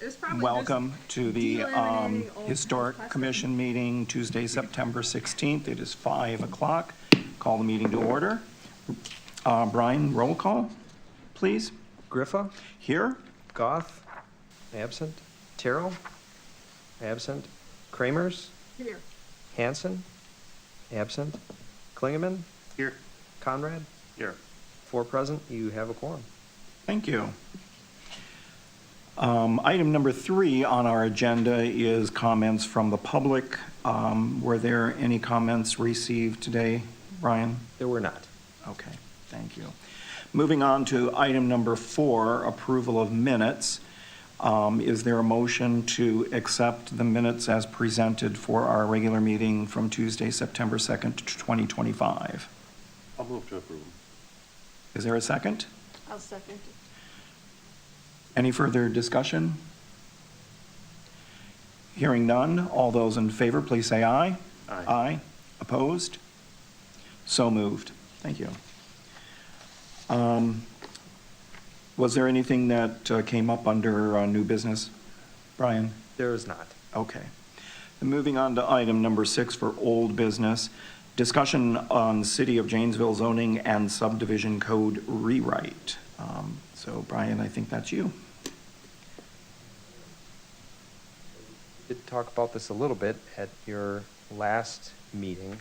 It's probably Welcome to the delaminating old Historic past Commission meeting Tuesday, September 16th. It is 5 o'clock. Call the meeting to order. Brian, roll call, please. Griffa, Here. Goth, absent. Terrell, absent. Kramers, Here. Hanson, absent. Klingeman, Here. Conrad, Here. 4 present. You have a quorum. Thank you. Item number 3 on our agenda is comments from the public. Were there any comments received today, Brian? There were not. Okay, thank you. Moving on to item number 4, approval of minutes. Is there a motion to accept the minutes as presented for our regular meeting from Tuesday, September 2nd, 2025? I'll move to approve. Is there a second? I'll second it. Any further discussion? Hearing none, all those in favor, please say aye. Aye. Aye. Opposed? So moved. Thank you. Was there anything that came up under new business, Brian? There is not. Okay. And moving on to item number 6 for old business, discussion on City of Janesville zoning and subdivision code rewrite. So Brian, I think that's you. Did talk about this a little bit at your last meeting,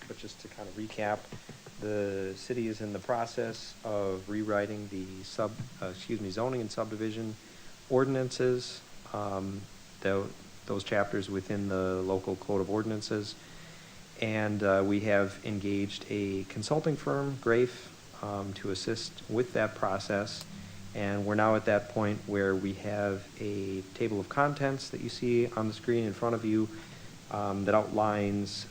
but just to kind of recap, the city is in the process of rewriting the zoning and subdivision ordinances, those chapters within the local code of ordinances. And we have engaged a consulting firm, Grafe, to assist with that process. And we're now at that point where we have a table of contents that you see on the screen in front of you that outlines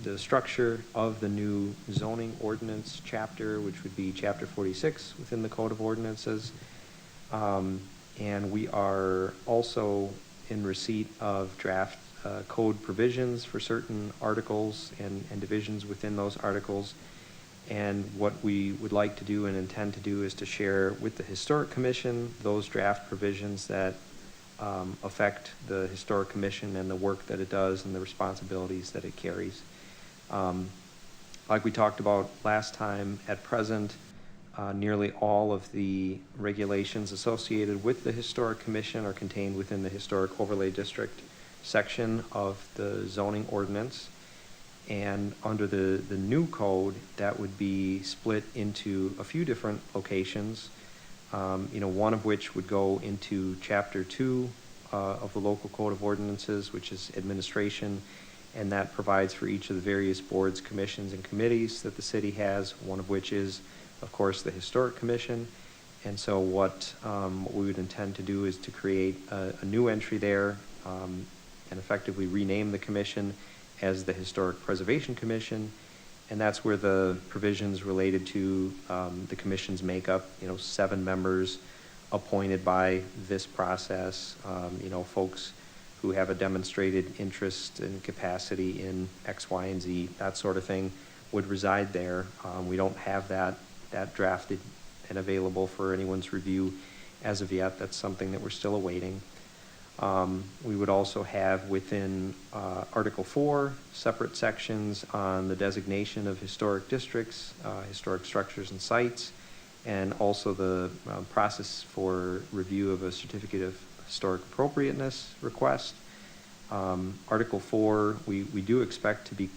the structure of the new zoning ordinance chapter, which would be chapter 46 within the Code of Ordinances. And we are also in receipt of draft code provisions for certain articles and divisions within those articles. And what we would like to do and intend to do is to share with the Historic Commission those draft provisions that affect the Historic Commission and the work that it does and the responsibilities that it carries. Like we talked about last time, at present, nearly all of the regulations associated with the Historic Commission are contained within the Historic Overlay District section of the zoning ordinance. And under the new code, that would be split into a few different locations, one of which would go into chapter 2 of the local code of ordinances, which is administration, and that provides for each of the various boards, commissions, and committees that the city has, one of which is, of course, the Historic Commission. And so what we would intend to do is to create a new entry there and effectively rename the commission as the Historic Preservation Commission, and that's where the provisions related to the commission's makeup, 7 members appointed by this process, folks who have a demonstrated interest and capacity in X, Y, and Z, that sort of thing, would reside there. We don't have that drafted and available for anyone's review as of yet. That's something that we're still awaiting. We would also have within Article 4 separate sections on the designation of historic districts, historic structures and sites, and also the process for review of a certificate of historic appropriateness request. Article 4 we do expect to be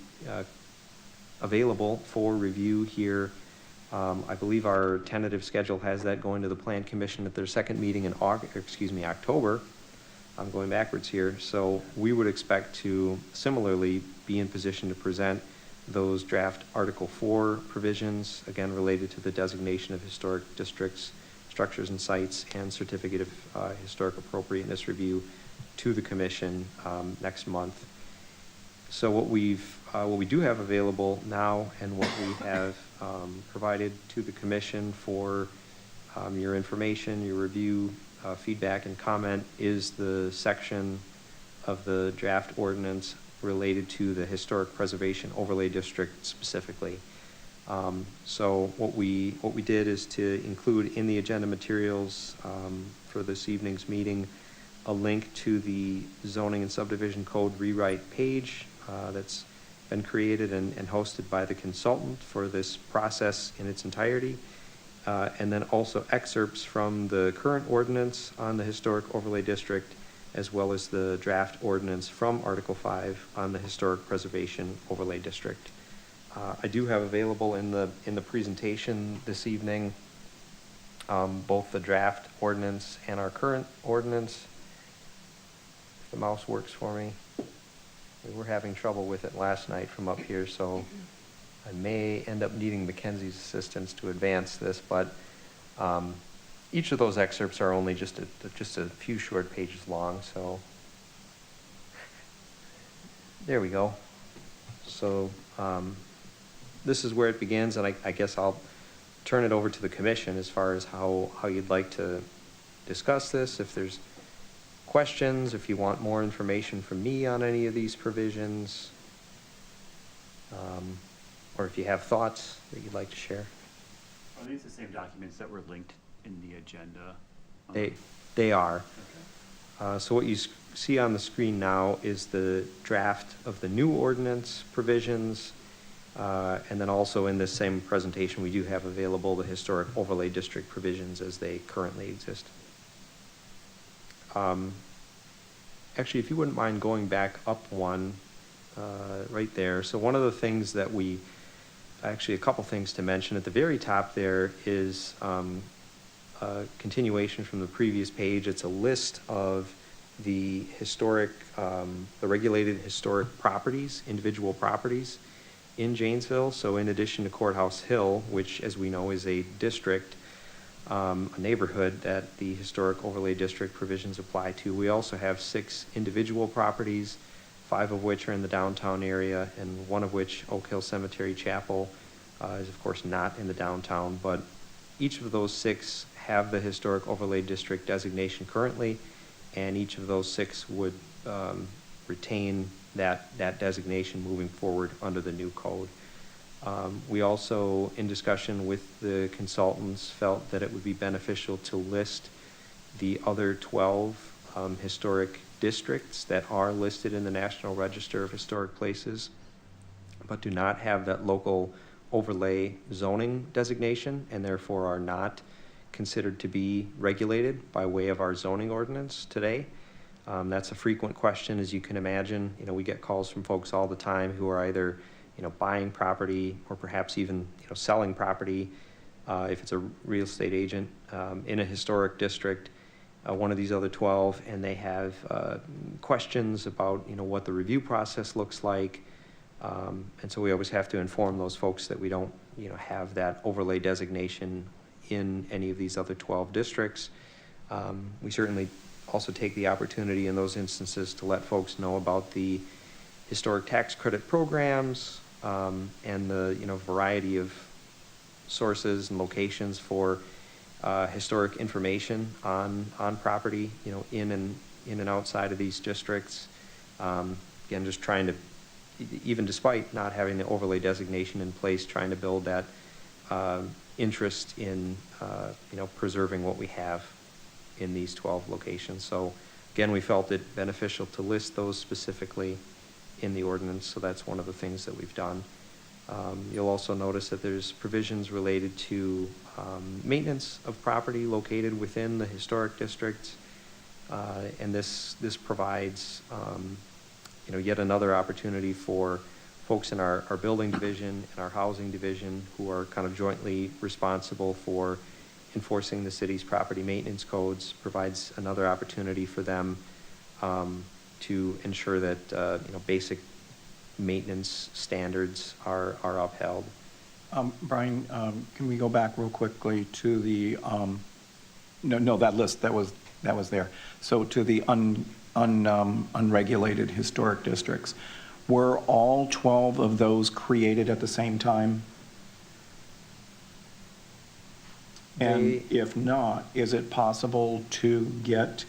available for review here. I believe our tentative schedule has that going to the Plan Commission at their second meeting in October. I'm going backwards here. So we would expect to similarly be in position to present those draft Article 4 provisions, again related to the designation of historic districts, structures and sites, and certificate of historic appropriateness review to the Commission next month. So what we do have available now and what we have provided to the Commission for your information, your review, feedback and comment is the section of the draft ordinance related to the Historic Preservation Overlay District specifically. So what we did is to include in the agenda materials for for this evening's meeting a link to the zoning and subdivision code rewrite page that's been created and hosted by the consultant for this process in its entirety. And then also excerpts from the current ordinance on the historic overlay district, as well as the draft ordinance from Article 5 on the historic preservation overlay district. I do have available in the presentation this evening both the draft ordinance and our current ordinance. If the mouse works for me. We were having trouble with it last night from up here, so I may end up needing Mackenzie's assistance to advance this, but each of those excerpts are only just a few short pages long, so there we go. So this is where it begins, and I guess I'll turn it over to the commission as far as how you'd like to discuss this. If there's questions, if you want more information from me on any of these provisions, or if you have thoughts that you'd like to share. Are these the same documents that were linked in the agenda? They are. Okay. So what you see on the screen now is the draft of the new ordinance provisions, and then also in this same presentation we do have available the historic overlay district provisions as they currently exist. Actually, if you wouldn't mind going back up one, right there. So one of the things that actually a couple things to mention. At the very top there is a continuation from the previous page. It's a list of the historic, the regulated historic properties, individual properties in Janesville. So in addition to Courthouse Hill, which as we know is a district, a neighborhood that the historic overlay district provisions apply to, we also have 6 individual properties, 5 of which are in the downtown area, and 1 of which, Oak Hill Cemetery Chapel, is of course not in the downtown, but each of those 6 have the historic overlay district designation currently, and each of those 6 would retain that designation moving forward under the new code. We also, in discussion with the consultants, felt that it would be beneficial to list the other 12 historic districts that are listed in the National Register of Historic Places, but do not have that local overlay zoning designation and therefore are not considered to be regulated by way of our zoning ordinance today. That's a frequent question, as you can imagine. You know, we get calls from folks all the time who are either, you know, buying property or perhaps even, you know, selling property, if it's a real estate agent, in a historic district, one of these other 12, and they have questions about, you know, what the review process looks like. And so we always have to inform those folks that we don't, you know, have that overlay designation in any of these other 12 districts. We certainly also take the opportunity in those instances to let folks know about the historic tax credit programs, and the, you know, variety of sources and locations for historic information on property, you know, in and outside of these districts. Again, just trying to, even despite not having the overlay designation in place, trying to build that interest in, you know, preserving what we have in these 12 locations. So again, we felt it beneficial to list those specifically in the ordinance, so that's one of the things that we've done. You'll also notice that there's provisions related to maintenance of property located within the historic districts, and this provides, you know, yet another opportunity for folks in our building division and our housing division, who are kind of jointly responsible for enforcing the city's property maintenance codes, provides another opportunity for them to ensure that, you know, basic maintenance standards are upheld. Brian, can we go back real quickly to the, no, that list that was there. So to the unregulated historic districts, were all 12 of those created at the same time? And if not, is it possible to get,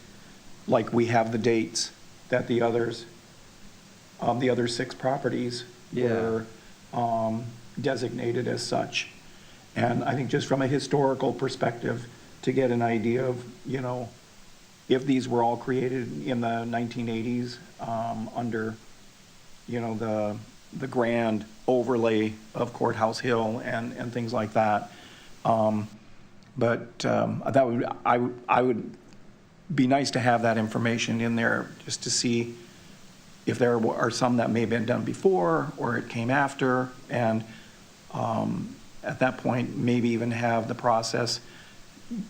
like we have the dates that the others, the other 6 properties were designated as such? And I think just from a historical perspective, to get an idea of, you know, if these were all created in the 1980s, under, the grand overlay of Courthouse Hill and things like that. But I would be nice to have that information in there just to see if there are some that may have been done before or it came after. And at that point, maybe even have the process,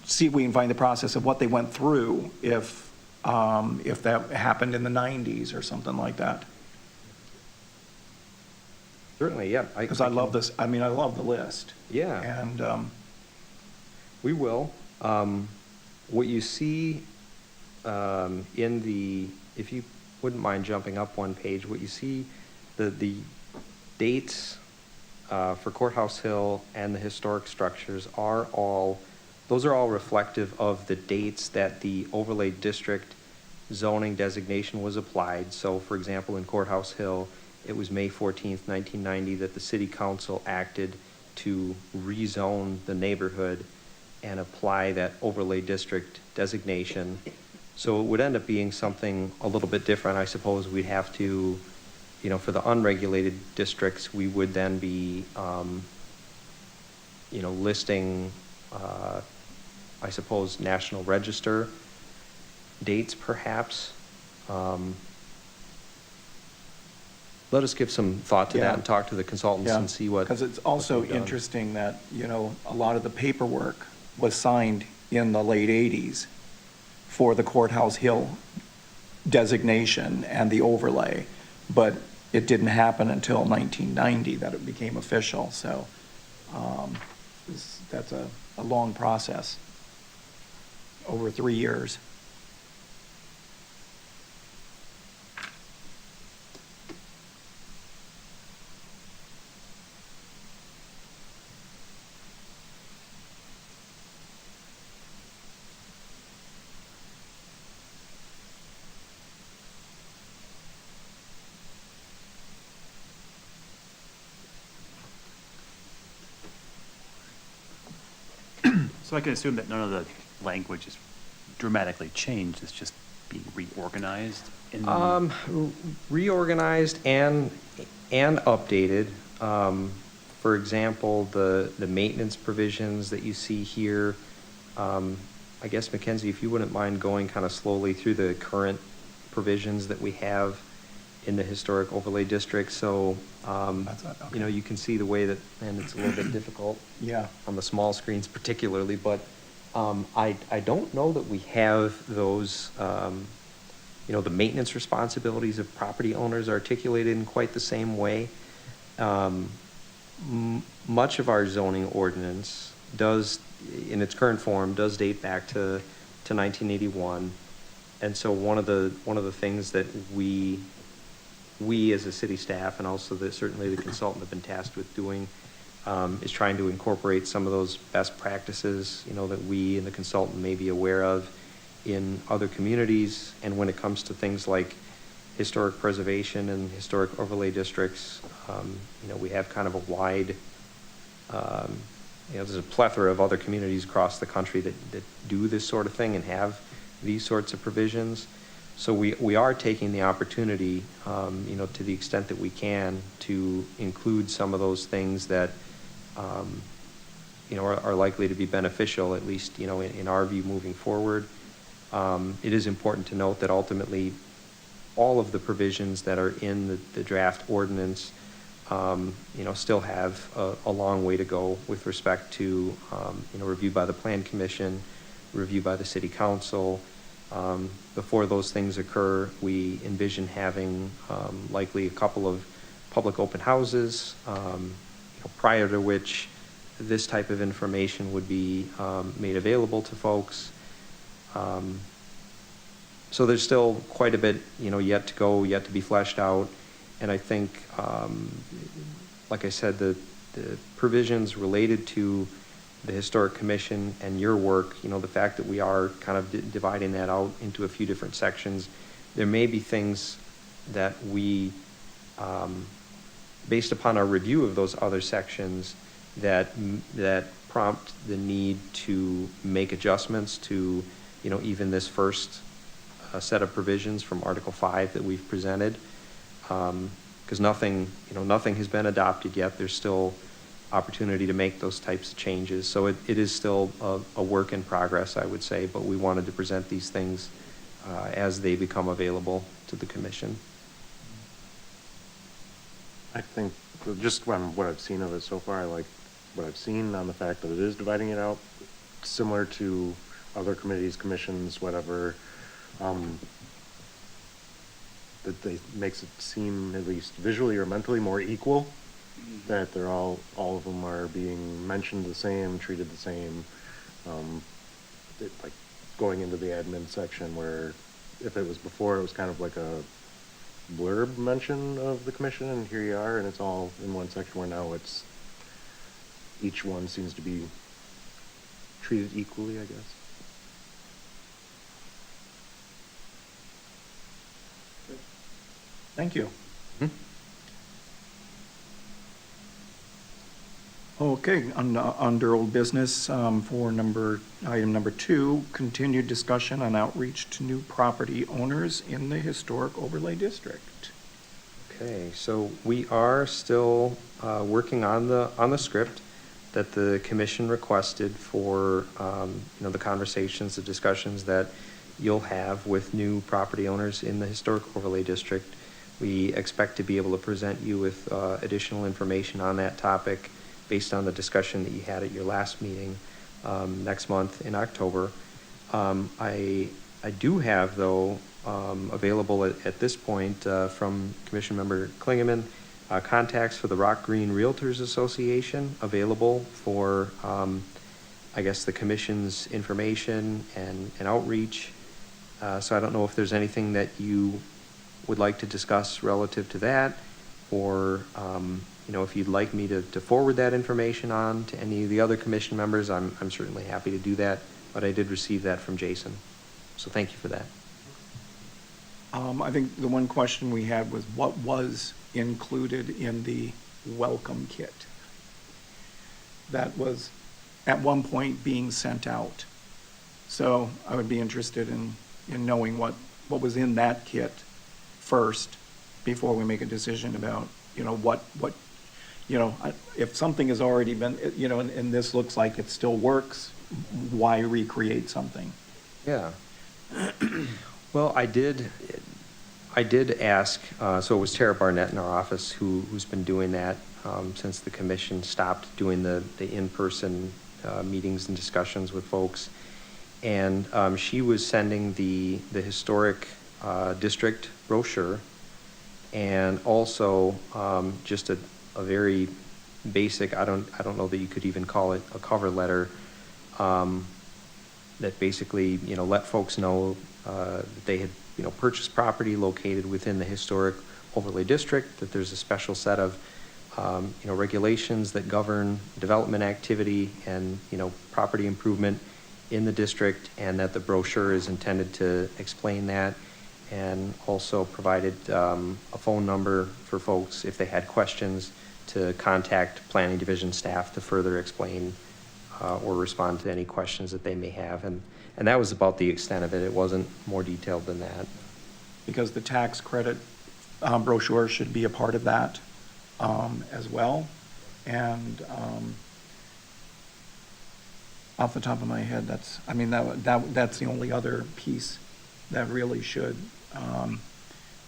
see if we can find the process of what they went through if that happened in the 90s or something like that. Certainly, yeah. Because I love this, I love the list. Yeah. And, We will. What you see in the, if you wouldn't mind jumping up one page, what you see, the dates for Courthouse Hill and the historic structures are all, those are all reflective of the dates that the overlay district zoning designation was applied. So for example, in Courthouse Hill, it was May 14th, 1990 that the city council acted to rezone the neighborhood and apply that overlay district designation. So it would end up being something a little bit different. I suppose we'd have to, for the unregulated districts, we would then be, listing, I suppose, National Register dates perhaps. Let us give some thought to Yeah. that and talk to the consultants and see what. Because it's also what they've done. interesting that, a lot of the paperwork was signed in the late 80s for the Courthouse Hill designation and the overlay, but it didn't happen until 1990 that it became official. So that's a long process, over 3 years. So I can assume that none of the language is dramatically changed, it's just being reorganized in. Reorganized and updated. For example, the maintenance provisions that you see here. I guess, Mackenzie, if you wouldn't mind going kind of slowly through the current provisions that we have in the historic overlay district. So, Okay. you can see the way that, and it's a little bit difficult. Yeah. On the small screens particularly, but I don't know that we have those, the maintenance responsibilities of property owners articulated in quite the same way. Much of our zoning ordinance does, in its current form, does date back to 1981. And so one of the things that we as a city staff and also certainly the consultant have been tasked with doing is trying to incorporate some of those best practices, that we and the consultant may be aware of in other communities. And when it comes to things like historic preservation and historic overlay districts, we have kind of a wide, there's a plethora of other communities across the country that do this sort of thing and have these sorts of provisions. So we are taking the opportunity, to the extent that we can, to include some of those things that, are likely to be beneficial, at least, in our view moving forward. It is important to note that ultimately all of the provisions that are in the draft ordinance, still have a long way to go with respect to, review by the Plan Commission, review by the City Council. Before those things occur, we envision having likely a couple of public open houses, prior to which this type of information would be made available to folks. So there's still quite a bit, yet to go, yet to be fleshed out. And I think, like I said, the provisions related to the Historic Commission and your work, the fact that we are kind of dividing that out into a few different sections, there may be things that we, based upon our review of those other sections, that prompt the need to make adjustments to even this first set of provisions from Article 5 that we've presented. Because nothing has been adopted yet. There's still opportunity to make those types of changes. So it is still a work in progress, I would say, but we wanted to present these things as they become available to the commission. I think, just from what I've seen of it so far, I like what I've seen on the fact that it is dividing it out, similar to other committees, commissions, whatever. That they makes it seem, at least visually or mentally, more equal. That they're all of them are being mentioned the same, treated the same. Like going into the admin section, where if it was before, it was kind of like a blurb mention of the commission, and here you are, and it's all in one section, where now it's, each one seems to be treated equally, I guess. Thank you. Okay, under old business, for item number 2, continued discussion on outreach to new property owners in the historic overlay district. Okay, so we are still working on the script that the commission requested for the conversations, the discussions that you'll have with new property owners in the historic overlay district. We expect to be able to present you with additional information on that topic based on the discussion that you had at your last meeting next month in October. I do have, though, available at this point from Commission Member Klingeman, contacts for the Rock Green Realtors Association available for, I guess, the commission's information and outreach. So I don't know if there's anything that you would like to discuss relative to that, or if you'd like me to forward that information on to any of the other commission members, I'm certainly happy to do that. But I did receive that from Jason, so thank you for that. I think the one question we had was what was included in the welcome kit that was at one point being sent out. So I would be interested in knowing what was in that kit first before we make a decision about, if something has already been, and this looks like it still works, why recreate something? Yeah. Well, I did ask, so it was Tara Barnett in our office who's been doing that since the commission stopped doing the in-person meetings and discussions with folks. And she was sending the historic district brochure, and also just a very basic, I don't know that you could even call it a cover letter, that basically let folks know that they had purchased property located within the historic overlay district, that there's a special set of regulations that govern development activity and property improvement in the district, and that the brochure is intended to explain that, and also provided a phone number for folks if they had questions to contact planning division staff to further explain or respond to any questions that they may have. And that was about the extent of it. It wasn't more detailed than that. Because the tax credit brochure should be a part of that as well. And off the top of my head, that's the only other piece that really should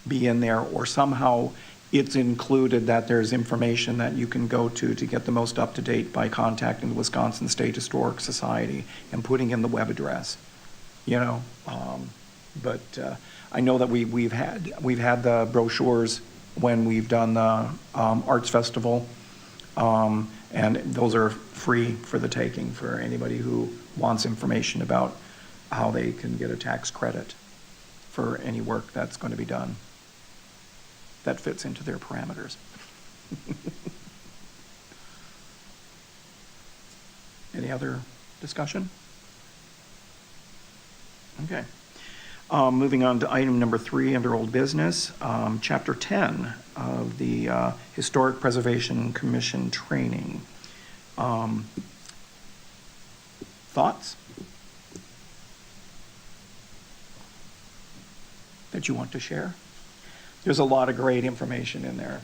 be in there, or somehow it's included that there's information that you can go to get the most up-to-date by contacting the Wisconsin State Historic Society and putting in the web address, but I know that we've had the brochures when we've done the Arts Festival, and those are free for the taking for anybody who wants information about how they can get a tax credit for any work that's going to be done that fits into their parameters. Any other discussion? Okay. Moving on to item number 3 under old business, chapter 10 of the Historic Preservation Commission training. Thoughts? that you want to share? There's a lot of great information in there,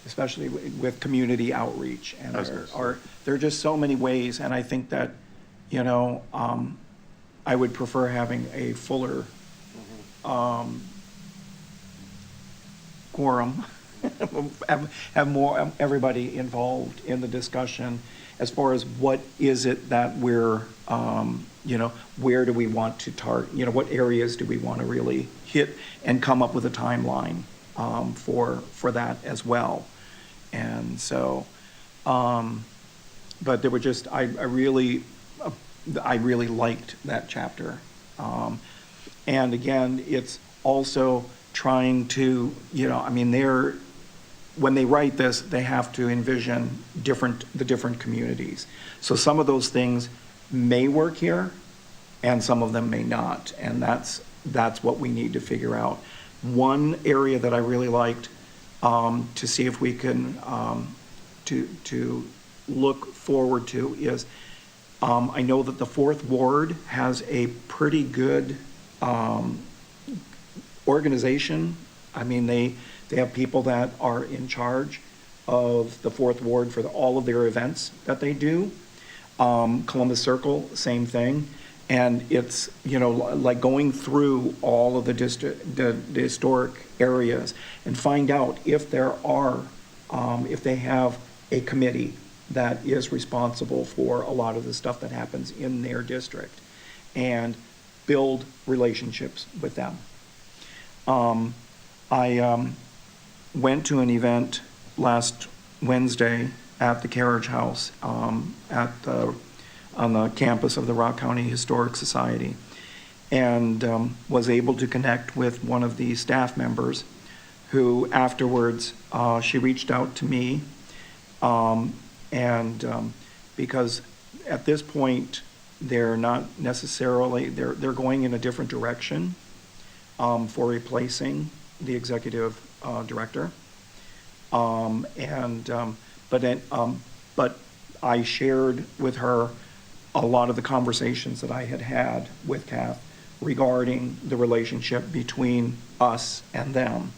especially with community outreach. And I was gonna say. there are just so many ways, and I think that, you know, I would prefer having a fuller quorum, have more, everybody involved in the discussion as far as what is it that we're, you know, where do we want to target, you know, what areas do we want to really hit and come up with a timeline for that as well. And so, but there were just, I really liked that chapter. And again, it's also trying to, you know, I mean, when they write this, they have to envision the different communities. So some of those things may work here, and some of them may not, and that's what we need to figure out. One area that I really liked, to see if we can, to look forward to is, I know that the Fourth Ward has a pretty good organization. I mean, they have people that are in charge of the Fourth Ward for all of their events that they do. Columbus Circle, same thing. And it's, you know, like going through all of the historic areas and find out if there are, if they have a committee that is responsible for a lot of the stuff that happens in their district, and build relationships with them. I went to an event last Wednesday at the Carriage House on the campus of the Rock County Historic Society, and was able to connect with one of the staff members who afterwards, she reached out to me, and because at this point, they're not necessarily, they're going in a different direction for replacing the executive director. But I shared with her a lot of the conversations that I had had with Kath regarding the relationship between us and them.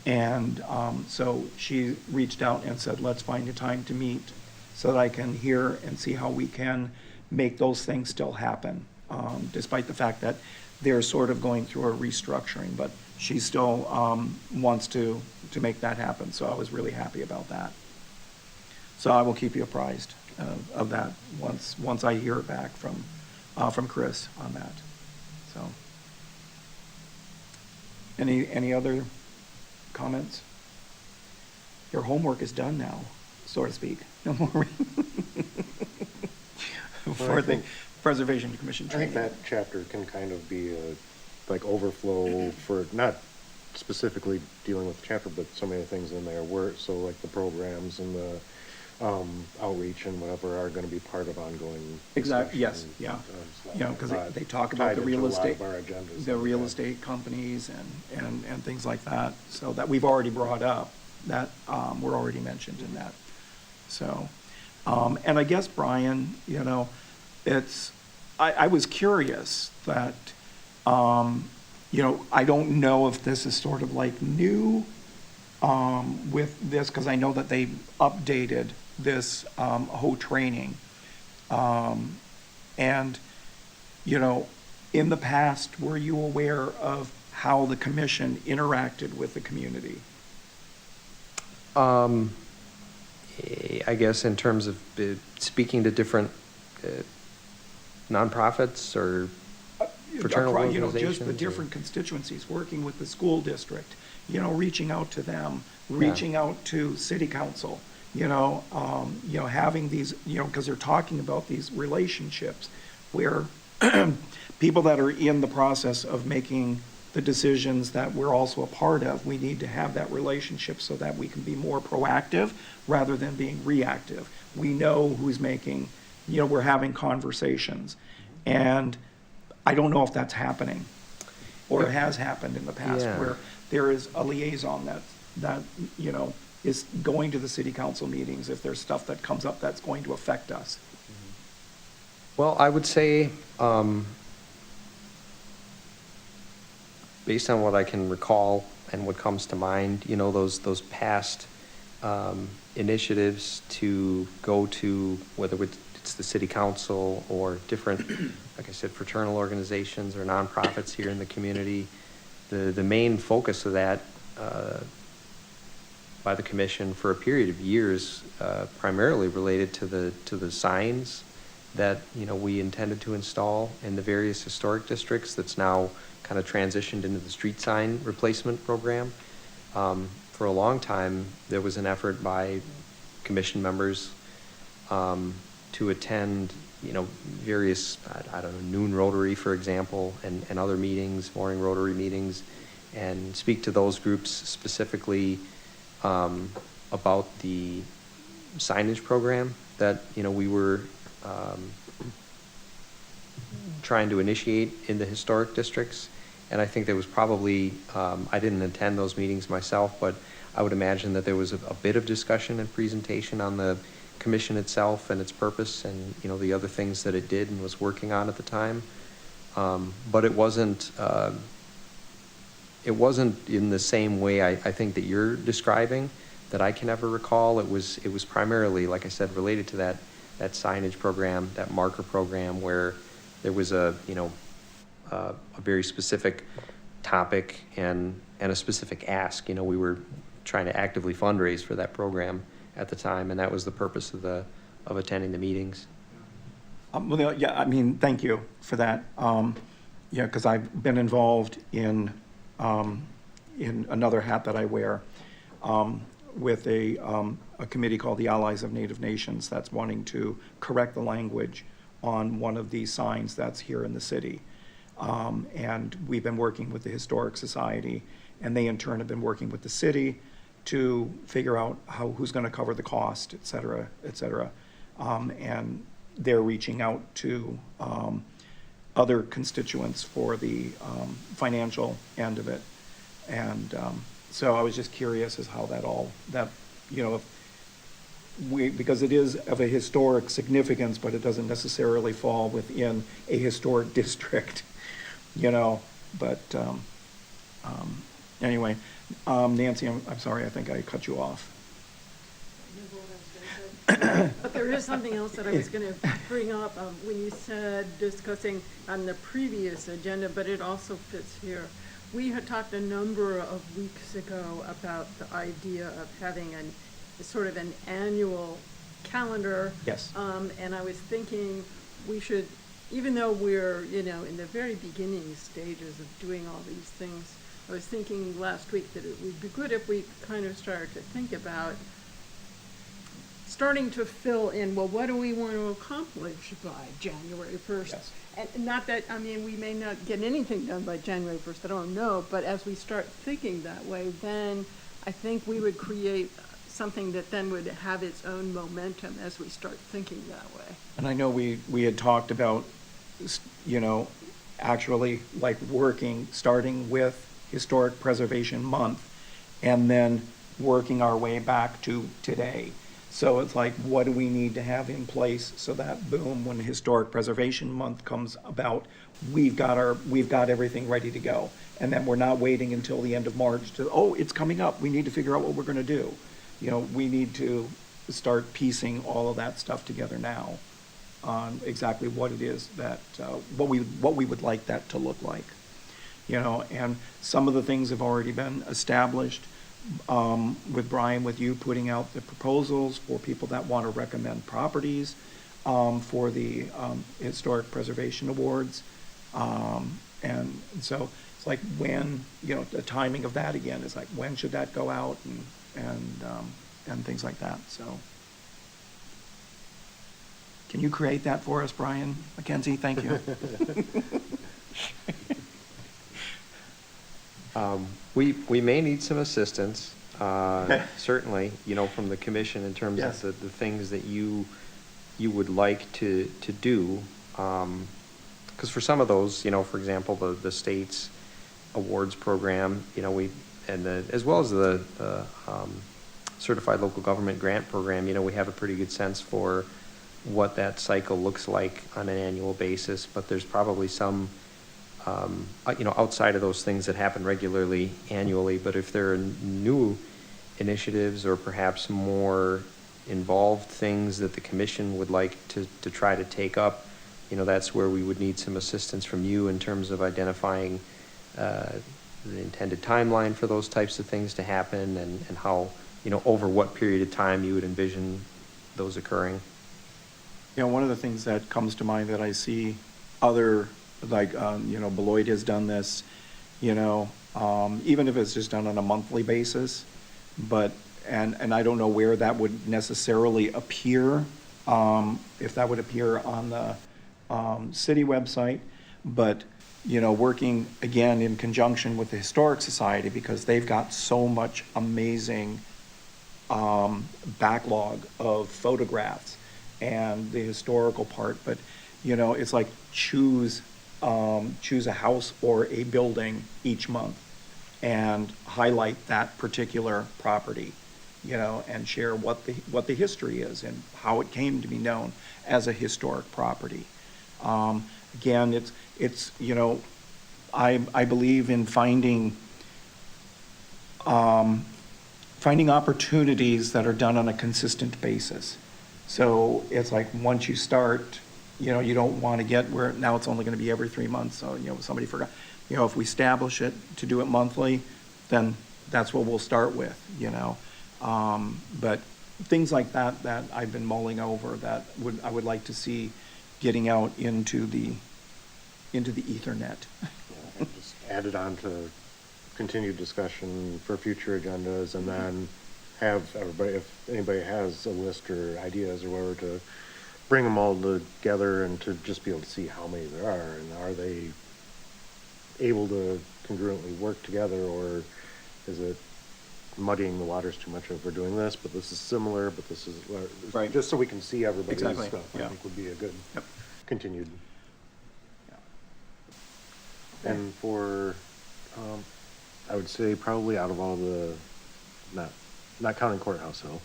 And so she reached out and said, let's find a time to meet so that I can hear and see how we can make those things still happen, despite the fact that they're sort of going through a restructuring, but she still wants to make that happen. So I was really happy about that. So I will keep you apprised of that once I hear back from Chris on that. So, any other comments? Your homework is done now, so to speak. No more for the Preservation Commission I training. think that chapter can kind of be a, like, overflow for, not specifically dealing with the chapter, but so many things in there where, so like the programs and the outreach and whatever are gonna be part of ongoing Exactly, yes, discussion, yeah. so You know, because uh, they talk about tied the into real a lot estate, of our agendas the that we real have. estate companies and things like that. So that we've already brought up, that were already mentioned in that. So, and I guess, Brian, you know, I was curious that, you know, I don't know if this is sort of like new with this, because I know that they updated this whole training. And, you know, in the past, were you aware of how the commission interacted with the community? I guess in terms of speaking to different nonprofits or fraternal You know, just the organizations, or- different constituencies, working with the school district, you know, reaching out to them, reaching out to city council, you know, having these, you know, because they're talking about these relationships where people that are in the process of making the decisions that we're also a part of, we need to have that relationship so that we can be more proactive rather than being reactive. We know who's making, you know, we're having conversations. And I don't know if that's happening or it has happened in the past, Yeah. where there is a liaison that, you know, is going to the city council meetings if there's stuff that comes up that's going to affect us. Well, I would say, based on what I can recall and what comes to mind, you know, those past initiatives to go to, whether it's the city council or different, like I said, fraternal organizations or nonprofits here in the community, the main focus of that by the commission for a period of years, primarily related to the signs that, you know, we intended to install in the various historic districts. That's now kind of transitioned into the street sign replacement program. For a long time, there was an effort by commission members to attend, you know, various, I don't know, noon Rotary, for example, and other meetings, morning Rotary meetings, and speak to those groups specifically about the signage program that, you know, we were trying to initiate in the historic districts. And I think there was probably, I didn't attend those meetings myself, but I would imagine that there was a bit of discussion and presentation on the commission itself and its purpose and, you know, the other things that it did and was working on at the time. But it wasn't in the same way I think that you're describing that I can ever recall. It was primarily, like I said, related to that signage program, that marker program, where there was a very specific topic and a specific ask. You know, we were trying to actively fundraise for that program at the time, and that was the purpose of attending the meetings. Well, yeah, I mean, thank you for that. Yeah, because I've been involved in another hat that I wear with a committee called the Allies of Native Nations that's wanting to correct the language on one of these signs that's here in the city. And we've been working with the Historic Society, and they in turn have been working with the city to figure out who's going to cover the cost, et cetera, et cetera. And they're reaching out to other constituents for the financial end of it. And so I was just curious as how because it is of a historic significance, but it doesn't necessarily fall within a historic district, you know, but anyway, Nancy, I'm sorry, I think I cut you off. But there is something else that I was going to bring up when you said discussing on the previous agenda, but it also fits here. We had talked a number of weeks ago about the idea of having sort of an annual calendar. Yes. And I was thinking we should, even though we're, you know, in the very beginning stages of doing all these things, I was thinking last week that it would be good if we kind of started to think about starting to fill in, well, what do we want to accomplish by January 1st? Yes. And not that, I mean, we may not get anything done by January 1st, I don't know, but as we start thinking that way, then I think we would create something that then would have its own momentum as we start thinking that way. And I know we had talked about, you know, actually like starting with Historic Preservation Month and then working our way back to today. So it's like, what do we need to have in place so that boom, when Historic Preservation Month comes about, we've got everything ready to go. And then we're not waiting until the end of March it's coming up, we need to figure out what we're gonna do. You know, we need to start piecing all of that stuff together now on exactly what it is that, what we would like that to look like. You know, and some of the things have already been established, with Brian, with you putting out the proposals for people that want to recommend properties for the Historic Preservation Awards. And so it's like when, you know, the timing of that again is like, when should that go out and things like that, so. Can you create that for us, Brian McKenzie? Thank you. We may need some assistance, certainly, you know, from the commission in terms Yes. of the things that you would like to do. Because for some of those, you know, for example, the state's awards program, you know, as well as the certified local government grant program, you know, we have a pretty good sense for what that cycle looks like on an annual basis, but there's probably some outside of those things that happen regularly annually, but if there are new initiatives or perhaps more involved things that the commission would like to try to take up, that's where we would need some assistance from you in terms of identifying the intended timeline for those types of things to happen and how, over what period of time you would envision those occurring. One of the things that comes to mind that I see other, Beloit has done this, even if it's just done on a monthly basis, but, and I don't know where that would necessarily appear, if that would appear on the city website, but, working again in conjunction with the Historic Society, because they've got so much amazing backlog of photographs and the historical part, but, it's like choose a house or a building each month and highlight that particular property, and share what the history is and how it came to be known as a historic property. Again, it's I believe in finding opportunities that are done on a consistent basis. So it's like, once you start, you don't want to get where now it's only going to be every 3 months. So, somebody forgot, if we establish it to do it monthly, then that's what we'll start with, But things like that I've been mulling over that I would like to see getting out into the Ethernet. Yeah, just add it on to continued discussion for future agendas, and then have everybody, if anybody has a list or ideas or whatever, to bring them all together and to just be able to see how many there are, and are they able to congruently work together, or is it muddying the waters too much if we're doing this, but this is similar, but this is, Right. just so we can see everybody's Exactly, stuff, yeah. I think would be a good Yep. continued. Yeah. And for, I would say probably out of all the, not counting Courthouse Hill,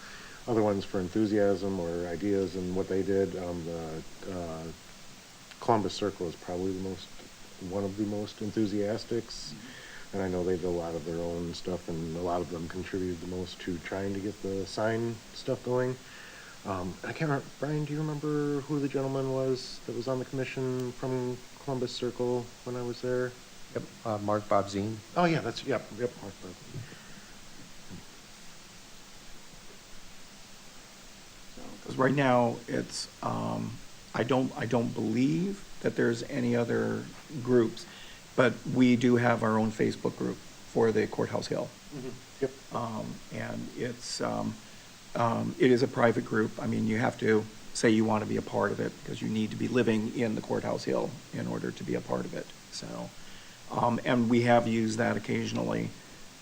other ones for enthusiasm or ideas and what they did, the Columbus Circle is probably one of the most enthusiastics. And I know they did a lot of their own stuff, and a lot of them contributed the most to trying to get the sign stuff going. I can't remember, Brian, do you remember who the gentleman was that was on the commission from Columbus Circle when I was there? Yep, Mark Bobzine. Oh, yeah, yep, Mark Burke. Because right now, it's, I don't believe that there's any other groups, but we do have our own Facebook group for the Courthouse Hill. Yep. And it is a private group. I mean, you have to say you want to be a part of it, because you need to be living in the Courthouse Hill in order to be a part of it, so. And we have used that occasionally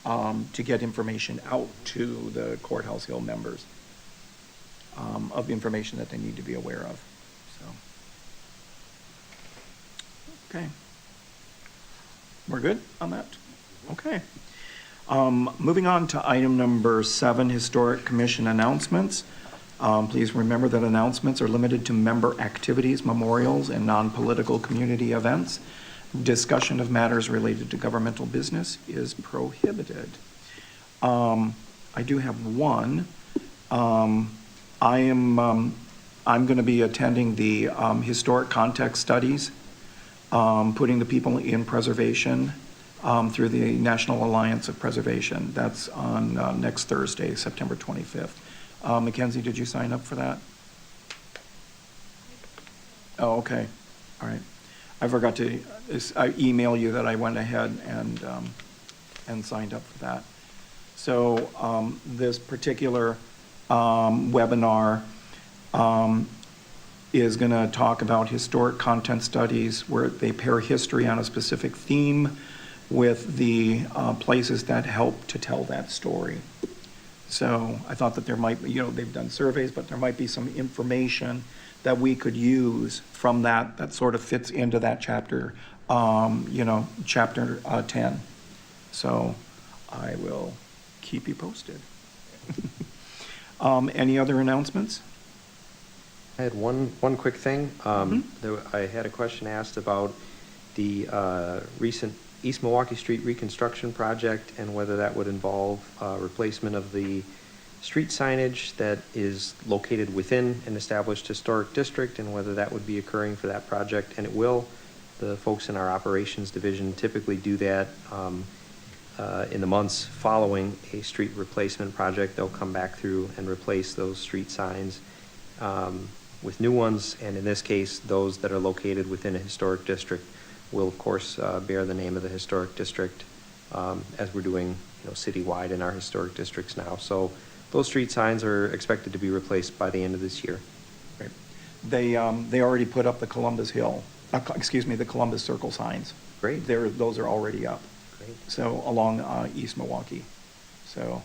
to get information out to the Courthouse Hill members of information that they need to be aware of, so. Okay. We're good on that? Okay. Moving on to item number 7, Historic Commission announcements. Please remember that announcements are limited to member activities, memorials, and non-political community events. Discussion of matters related to governmental business is prohibited. I do have one. I'm going to be attending the historic context studies, putting the people in preservation through the National Alliance of Preservation. That's on next Thursday, September 25th. Mackenzie, did you sign up for that? Oh, okay. All right. I forgot to email you that I went ahead and signed up for that. So this particular webinar is going to talk about historic content studies, where they pair history on a specific theme with the places that help to tell that story. So I thought that there might be, they've done surveys, but there might be some information that we could use from that sort of fits into that chapter, chapter 10. So I will keep you posted. Any other announcements? I had one quick thing. I had a question asked about the recent East Milwaukee Street reconstruction project and whether that would involve replacement of the street signage that is located within an established historic district and whether that would be occurring for that project, and it will. The folks in our operations division typically do that in the months following a street replacement project. They'll come back through and replace those street signs with new ones, and in this case, those that are located within a historic district will, of course, bear the name of the historic district, as we're doing, citywide in our historic districts now. So those street signs are expected to be replaced by the end of this year. Right. They already put up the Columbus Hill, the Columbus Circle signs. Great. Those are already up. Great. So along East Milwaukee. So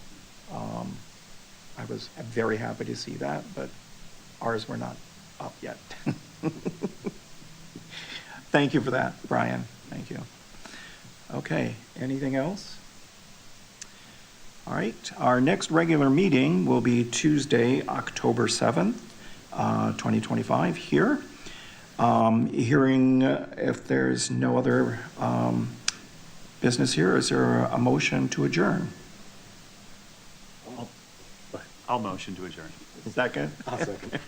I was very happy to see that, but ours were not up yet. Thank you for that, Brian. Thank you. Okay, anything else? All right, our next regular meeting will be Tuesday, October 7th, 2025, here. Hearing if there's no other business here, is there a motion to adjourn? I'll motion to adjourn. Second? I'll second.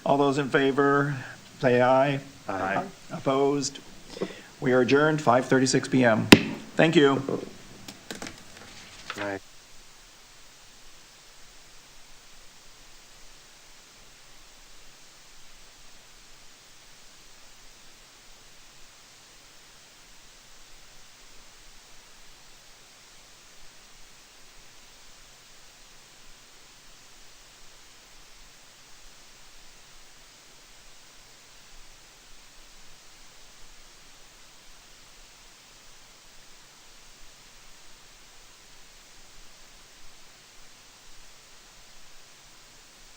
All those in favor, say aye. Aye. Opposed? We are adjourned, 5:36 PM. Thank you. Right.